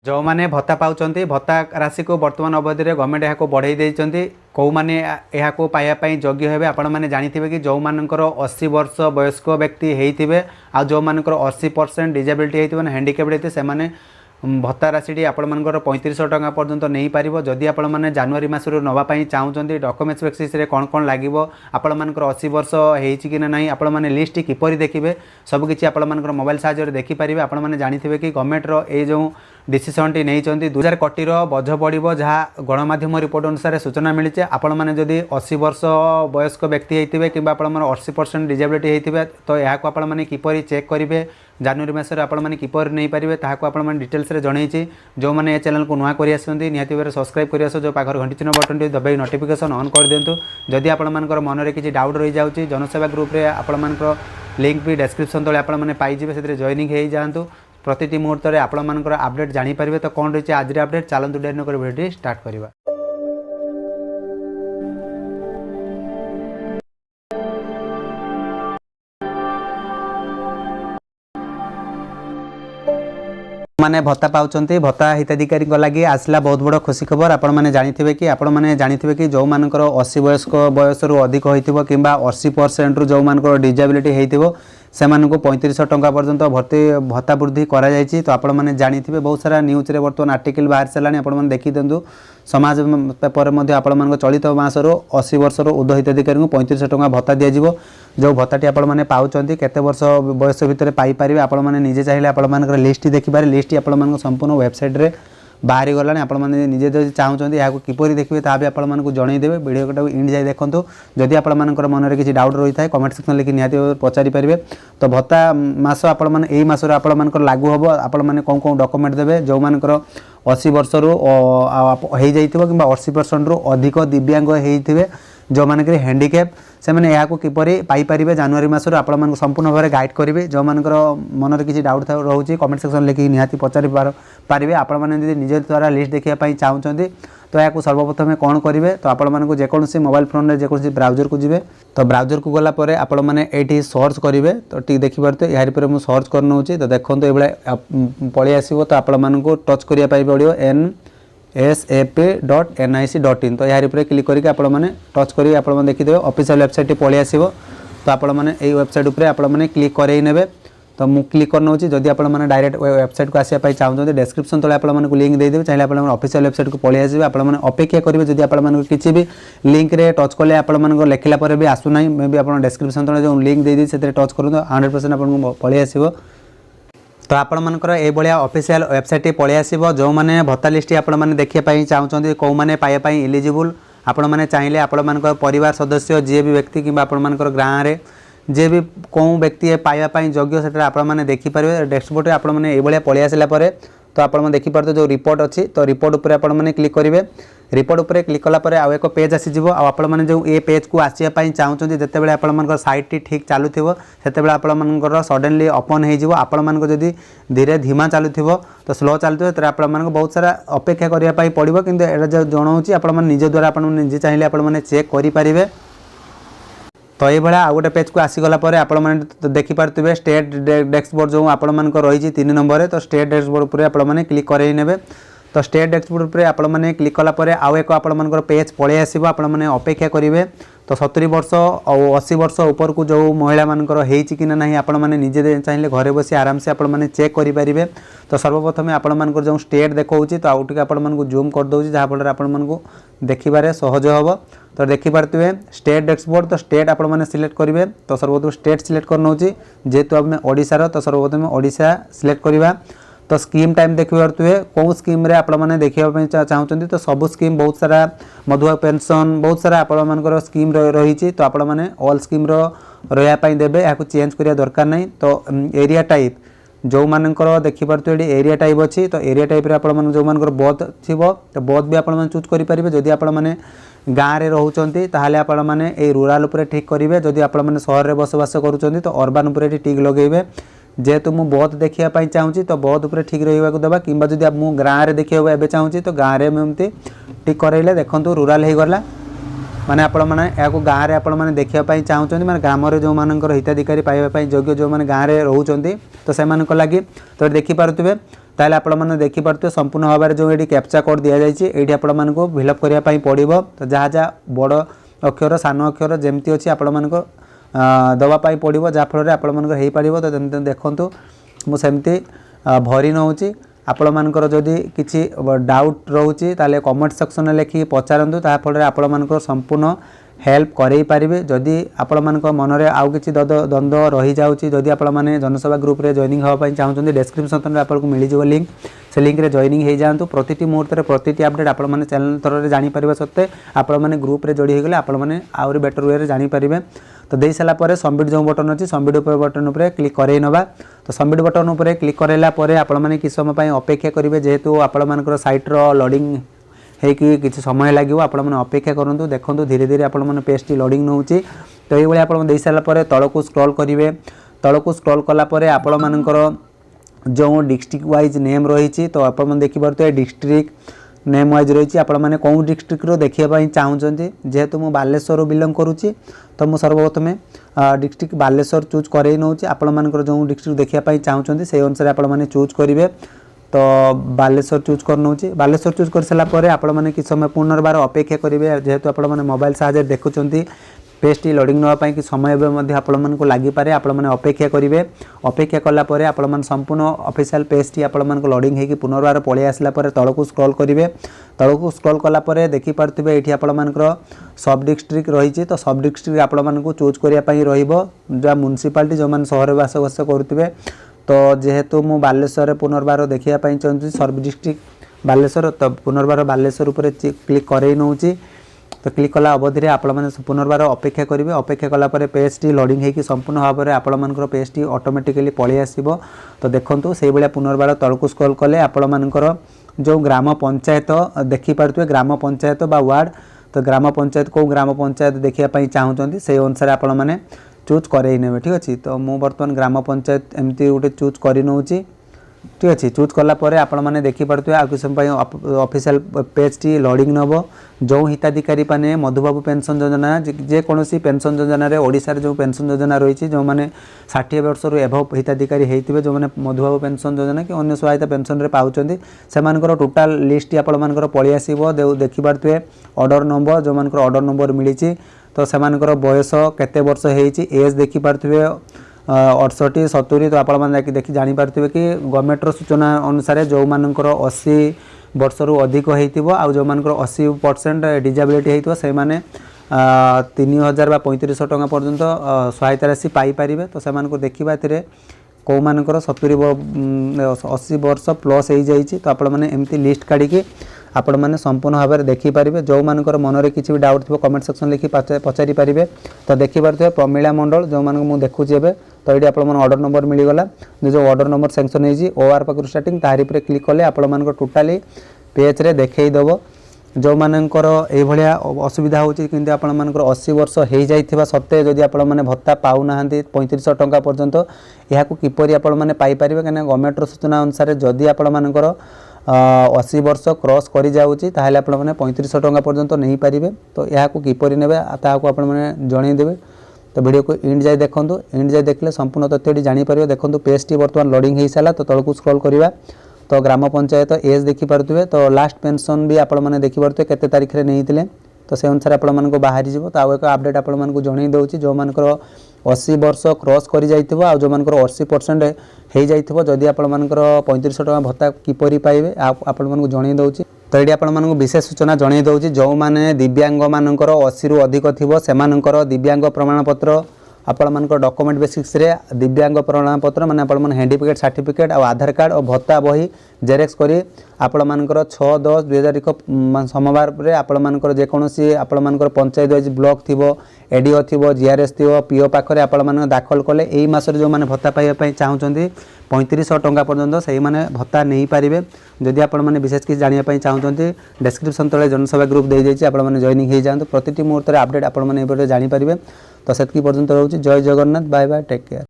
जो मैंने भत्ता पाँच भत्ता राशि को वर्तमान अवधि में गवर्नमेंट यहाँ बढ़ाई देती कौ मैंने यहाँ पाइबापी योग्य हे आपण मैंने जानी कि जो मानकर 80 वर्ष वयस्क व्यक्ति होते आ जो मानकर 80% डिजेबिलिटी होती हैंडिकेप्ड होते से भत्ता राशि आपर 3500 टका पर्यंत नहीं पार जदि आपण मैंने जनवरी मसरू नापी चाहते डॉक्यूमेंट्स बेसिस कौन कौन लगे आपण मानकर 80 वर्ष होना ना आपण मैंने लिस्ट किपर देखिए सबकि आपण मानकर मोबाइल साहाय्य देखिपारे आपण मैंने जानी कि गवर्नमेंट ये जो डिसीजन टी नहीं 2000 कोटी बोझ पड़ो जहाँ गणमाध्यम रिपोर्ट अनुसार सूचना मिली आपण मैंने जदि 80 वर्ष वयस्क व्यक्ति होते कि 80% डिजेबिलिटी होते तो यहाँ आपण मैंने किपर चेक करेंगे जनवरी मसरे आपण मैंने किपर नहीं पारे ताकि डिटेल्स जनई जो मैंने चैनल को नुआ कर निहाती भाव सब्सक्राइब कर जो पाखर घंटी चिन्ह बटन टी दबाई नोटिफिकेशन ऑन कर दिंतु जदि आपण मन में किसी डाउट रही जाऊँगी जनसेवा ग्रुप रे आपण लिंक भी डिस्क्रिप्शन तले आपण मैंने पाइबे से जॉइनिंग हो जातु प्रति मुहूर्त में आपण मानकर अपडेट जानीपारे तो कौन रही आज अपडेट चलतु डेरी नक भिडियो स्टार्ट करवा। माने भत्ता पाँच भत्ता हिताधिकारी लगी आसला बहुत बड़ खुशी खबर आपण मैंने जानी कि आपण मैंने जानी कि जो मानकर 80 बयस अधिक होता कि 80% रु जो मानकर डिजेबिलिटी होता से 3500 टका पर्यंत भर्ती भत्ता वृद्धि करा जायछि। तो आपण मैंने जानी बहुत सारा न्यूज रे बर्तमान आर्टिकल बाहर सारा आपण मैंने देखी दिंतु समाज पेपर में आपण चलित मासर 80 वर्ष ऊर्ध्व हिताधिकारी 3500 टका भत्ता दिज्व जो भत्ताटी आपण मैंने पाँच केते वर्ष बयस भितर पाइपर आपण मैंने निजे चाहिए आपण लिस्ट देखिपारे लिस्ट आपण संपूर्ण वेबसाइट रे बाहरी गला आपण मैंने निजे जब चाहते यहाँ किपर देखिए ता भी आपको जनईदेवे वीडियो को इंड जाए देखूँ जदि आपण मन में किसी डाउट रही है कमेंट सेक्शन लिखि निहाती पचारि पारे। तो भत्ता मास आपण मसर आपण लागू हम आपण मैंने कौन कौन डॉक्यूमेंट देवे जो मानकर 80 वर्ष रु हो जाइथिबो कि 80% रु अधिक दिव्यांग होते जो मानक हैंडिकेप से मैंने यहाँ किपर पाइपर जनवरी मसर आपण संपूर्ण भाव गाइड करेंगे जो मानकर मन में किसी डाउट रोचे कमेंट सेक्शन लिखि निहाती पचारि पारे आपण मैंने निजे द्वारा लिस्ट देखा चाहते तो यहाँ सर्वप्रथम कौन करेंगे तो आपण मानक जेकोसी मोबाइल फोन में जेकोसी ब्राउजर को जी तो ब्राउजर को गलापर आपण मैंने ये सर्च करेंगे तो ठीक देखिपारे यार पर मुझे सर्च कर नौ तो देखो ये पलि आसो तो आपण मानक टच करने पड़ो NSAP.nic.in तो यार पर क्लिक करके आपण मैंने टच कर देखीदे ऑफिशियल वेबसाइट पलि आसो तो आपण मैंने यही वेबसाइट उपर आपण मैंने क्लिक करे ने तो मुझे क्लिक कर नौ जदि आप डायरेक्ट वेबसाइट को आसापी चाहते डिस्क्रिप्शन तले आपको लिंक देदेवे चाहिए आप ऑफिशियल वेबसाइट को पलि आसो आप अपेक्षा करेंगे जदि आप किसी भी लिंक रे टच कले आप लिखला पर भी आसुना मे भी आप डिस्क्रिप्शन तले जो लिंक दे से टच करूँ 100% आपको पलि आसो। तो आपण मानकर ए भाया ऑफिशियल वेबसाइट पलि आसो जो मैंने भत्ता लिस्ट आपण मैंने देखिए चाहते कौ मैंने पाइबापी इलिजिबल आपण मैंने चाहिए आपण मानकर परिवार सदस्य जी भी व्यक्ति कि आपण मानकर गाँव में जे भी कौन व्यक्ति पाइबापी योग्य से आपण मैंने देखिपारे डैशबोर्ड रे आपण मैंने ये पलि आसला तो आप देखिपारे जो रिपोर्ट अच्छी तो रिपोर्ट उपर आपण मैंने क्लिक करेंगे रिपोर्ट उपर क्लिक कलापर आउ एक पेज आसीज आपण मैंने जो ये पेज को आसापी चाहते जितेबाला आपण साइट टी ठीक चलुव से आपर सडनली ओपन हो आपण मानक जदि धीरे धीमा चलुव तो स्लो चलुव तो आप बहुत सारा अपेक्षा करने पड़ो कि जो जनाऊँगी आप निज द्वारा आप निजे चाहिए आप चेक करेंगे। तो ये भाया आउ गोटे पेज को आसीगला आपण मैंने देखिपारे स्टेट डैशबोर्ड जो आपण मानक रही 3 नंबर तो स्टेट डैशबोर्ड पर आप क्लिक करे तो स्टेट डैशबोर्ड पर आप क्लिक कलापर आउ एक आप पेज पलि आसो आप अपेक्षा करेंगे तो 70 वर्ष और 80 वर्ष ऊपर को जो महिला मानकर होती ना ना आपण मैंने निजे चाहिए घरे बसी आराम से आपण चेक करेंगे। तो सर्वप्रथम आपण मानकर जो स्टेट देखा तो आउ टे आपण जूम कर दूसरी जहाँफल आपण देखिबारे सहज हम तो देखिपारे स्टेट डैशबोर्ड तो स्टेट आपण मैंने सिलेक्ट करेंगे तो सर्वप्रथम स्टेट सिलेक्ट कर नौ जेहेतु आम ओडिशार तो सर्वप्रथम ओडिशा सिलेक्ट करवा। तो स्कीम टाइम देखिए कौ स्कीम रे आपण मैंने देखा चाहते तो सब स्कीम बहुत सारा मधुआ पेंशन बहुत सारा आपण स्कीम रही तो आपण मैंने ऑल स्कीम रही देवे या चेंज करिया दरकार नहीं। तो एरिया टाइप जो मानकर देखिपारे ये एरिया टाइप अच्छी तो एरिया टाइप रे जो मानकर बौद्ध थी तो बौद्ध भी आप चूज करेंगे जदि आप गाँव में रोचे ताहले आपण मैंने ये रूराल उपर ठीक करेंगे जदि आप सहर में बसवास करुँच तो अर्बान उपर ठीक लगेबे जेहेतु मुझे बौद्ध देखापी चाहूँगी तो बौद्ध उपर ठीक रहा देवा कि जब मुझे गाँव में देखा एवं चाहूँगी तो गाँव में एमती ठीक करैले देखूँ रूराल हो गला माने आपण मैंने यहाँ गाँव में आपण मैंने देखापी चाहूँगी मैंने ग्राम में जो मानकर हिताधिकारी पाइबापी योग्य जो मैंने गाँव में रोचे तो से लगी तो देखिपारे ताले आपण माने देखि पारते संपूर्ण भाव जो ये कैप्चा कोड दि जाइए ये आपण मानक फिलअप करने पड़ो। तो जहाँ जहाँ बड़ अक्षर सान अक्षर जमती अच्छी आपण मानक दवापाई पड़ो जहाँफल आपण मानक हो पार। तो जमी देखूँ मुझे भरी नौची आपण मानकर जदि किसी डाउट रोचे ताले कमेंट सेक्शन लिखिक पचारतु ताफल आपण मानकर संपूर्ण हेल्प करई पारिबे। जदि आपण मानक मनरे आउ किछि द्वंद्व रही जाउछि जदि आपण माने जनसेवा ग्रुप रे जॉइनिंग होवा पई चाहुछन्ती डिस्क्रिप्शन रे आपको मिली जिवो लिंक से लिंक रे जॉइनिंग हो जातु। प्रतिटी मुहूर्त रे प्रतिटी अपडेट आपण माने चैनल थर रे जानि परिबा सत्ते आपण माने ग्रुप रे जोड़ी हो गले आपण माने आउरी बेटर वे रे जानि परिबे। तो दे सारा पर सबमिट जो बटन अच्छी सबमिट बटन उपर क्लिक करई नबा। तो सबमिट बटन उपर क्लिक करैला परे आपण माने किछ समय पई अपेक्षा करिवे जेहेतु आपण मानकर साइट रो लोडिंग हेकि किसी समय लगे आपण मैंने अपेक्षा करूँ। देखो धीरे धीरे आपण मैंने पेजटी लोडिंग नौ। तो ये आप दे सारापर तलक स्क्रॉल करेंगे। तलक स्क्रॉल कलापर आपण मानकर जो डिस्ट्रिक्ट वाइज नेम रही तो आप देखिए डिस्ट्रिक्ट नेम वाइज रही आपण मैंने कौन डिस्ट्रिक्ट देखापी चाहूँगी जेहेतु मुझे बालेश्वर बिलंग करुच्ची। तो मुझे सर्वप्रथमें डिस्ट्रिक्ट बालेश्वर चूज कर नौ। आपण मानकर जो डिस्ट्रिक्ट देखापी चाहूँगी से अनुसार आपण मैंने चूज करेंगे। तो बालेश्वर चूज कर नौ। बालेश्वर चूज कर सारापर आपण मैंने कि समय पुनर्बार अपेक्षा करेंगे जेहेतु आपण मैंने मोबाइल साहाय्य देखुं पेजटी लोडिंग नापी कि समय आपण मानक लगिपारे आपण मैंने अपेक्षा करेंगे। अपेक्षा कलापर आपण मैंने संपूर्ण ऑफिशियल पेजटी आपण मानक लोडिंग होगी पुनर्बार पलि आसला तलक स्क्रॉल करेंगे। तलक स्क्रॉल कलापर देखि पारुथिबे एठी आपण मानकर सब डिस्ट्रिक्ट रही। तो सब डिस्ट्रिक्ट आपण मानक चूज करने रहिबो जो म्युनिसिपालिटी जो मैंने सहर बास करुथिबे। तो जेहेतु मु बालेश्वर पुनर्बार देखापी चाहूँगी सब डिस्ट्रिक्ट बालेश्वर तो पुनर्बार बालेश्वर उपर क्लिक करई नौ। तो क्लिक कला अवधि आपण मैंने पुनर्बार अपेक्षा करेंगे। अपेक्षा कलापर पेजटी लोडिंग होगी संपूर्ण भाव में आपण मानकर पेजटी ऑटोमेटिकली पलि आसिबो। तो देखंतु से भाया पुनर्बार तलक स्क्रॉल कले आपण मानकर जो ग्राम पंचायत देखिपे ग्राम पंचायत बा वार्ड। तो ग्राम पंचायत को ग्राम पंचायत देखापी चाहूँगी से अनुसार आपण मैंने चूज करई ने। ठीक अच्छे। तो मु बर्तमान ग्राम पंचायत एमती गोटे चूज कर नौ। ठीक अच्छे। चूज कलापर आपण मैंने देखिपे आ किस ऑफिशियल पेजटी लोडिंग नब। जो हिताधिकारी मैंने मधुबाबू पेंशन योजना जेकोसी पेंशन योजन ओडिशा जो पेंशन योजना रही जो मैंने 60 वर्ष एभव हिताधिकारी होते जो मैंने मधुबाबू पेंशन योजना कि अन्य सहायता पेंशन पाँच से टोटाल लिस्ट आपण पलि आसो देखिपे ऑर्डर नंबर जो मान ऑर्डर नंबर मिली। तो से बयस केते वर्ष होती एज देखिपे 68 70। तो आपण देखि जानीपारे कि गवर्नमेंटर सूचना अनुसार जो मानकर 80 वर्ष रु अधिक होइतिबो आ जो मानकर 80% डिजेबिलिटी होइतिबो से माने 3000 बा 3500 टका पर्यंत सहायता राशि पाई पारिबे। तो से मानकर देखिबा एथिरे को मानकर 80 वर्ष प्लस हो जाइए। तो आपण मैंने एमती लिस्ट काढ़ी आपण मैंने संपूर्ण भाव में देखिपारे। जो मानकर मनरे किसी भी डाउट थो कमेंट सेक्शन लिखि पचारि पारिबे। तो देखिपारे प्रमिला मंडल जो मान मुझे देखुची एबे। तो ये आपण ऑर्डर नंबर मिलगला जो ऑर्डर नंबर सैंक्शन होगी ओआर पाखु स्टार्टिंग तारी पर क्लिक कले आपण मानकर टोटाली पेज रे देखैदेव जो मानकर ए भलिया असुविधा होची किंतु आपण मानकर 80 वर्ष हो जाइथिबा सत्ते जदि आपण माने भत्ता पाउ नाहंती 3500 टका पर्यंत या को किपरि आपण माने पाई पारिबे कने गवर्नमेंट सूचना अनुसार जदि आपण मानकर 80 वर्ष क्रॉस करि जाउची ताहाले आपण माने 3500 टका पर्यंत नहीं पारिबे। तो या को किपरि नेबे ताहाको आपण माने जणै देबे। तो वीडियो को इंड जाए देखंतु इंड जाए देखले संपूर्ण तथ्यटी जानि परिबे। देखंतु पेजटी वर्तमान लोडिंग हो सारा। तो तळकु स्क्रॉल करिवा तो ग्राम पंचायत एज देखिपे। तो लास्ट पेंशन भी आपण माने देखिपे केते तारीख रे नैतिले। तो से अनुसार आपण मानको बाहरी जीवो। तो आउ एक अपडेट आपण मानको जणै दउची जो मानकर 80 वर्ष क्रॉस करि जाइथिबो आ जो मानकर 80% हो जाइथिबो जदि आपण मानकर 3500 टका भत्ता किपरि पाइबे आपण मानको जणै दउची। तो ये आपण मानको विशेष सूचना जणै दउची जो माने दिव्यांग मानकर 80 रु अधिक थिबो सेमानकर दिव्यांग प्रमाणपत्र आपण मानकर डॉक्यूमेंट बेसिक्स रे दिव्यांग प्रमाणपत्र माने आपण मन हैंडीकेट सर्टिफिकेट और आधार कार्ड और भत्ता बही जेरेक्स करी आपण मानकर 6/10/2001 सोमवार रे आपण मानकर जे कोनोसी आपण मानकर पंचायत वाइज ब्लॉक थिबो एडीओ थिबो जीआरएस थिबो पीओ पाखरे आपण मान दाखल कले एई मास रे जो माने भत्ता पाइबा पई चाहुचंती 3500 टका पर्यंत से माने भत्ता नहीं पारिबे। जदि आपण माने विशेष किसी जानिया पई चाहुचंती डिस्क्रिप्शन तळे जनसेवा ग्रुप दे जाइछि आपण माने जॉइनिंग हो जांतु प्रतिटी मुहूर्त रे अपडेट आपण माने एबे जानि पारिबे। तो सेतकी पर्यंत रहउछि। जय Jagannath bye bye take care.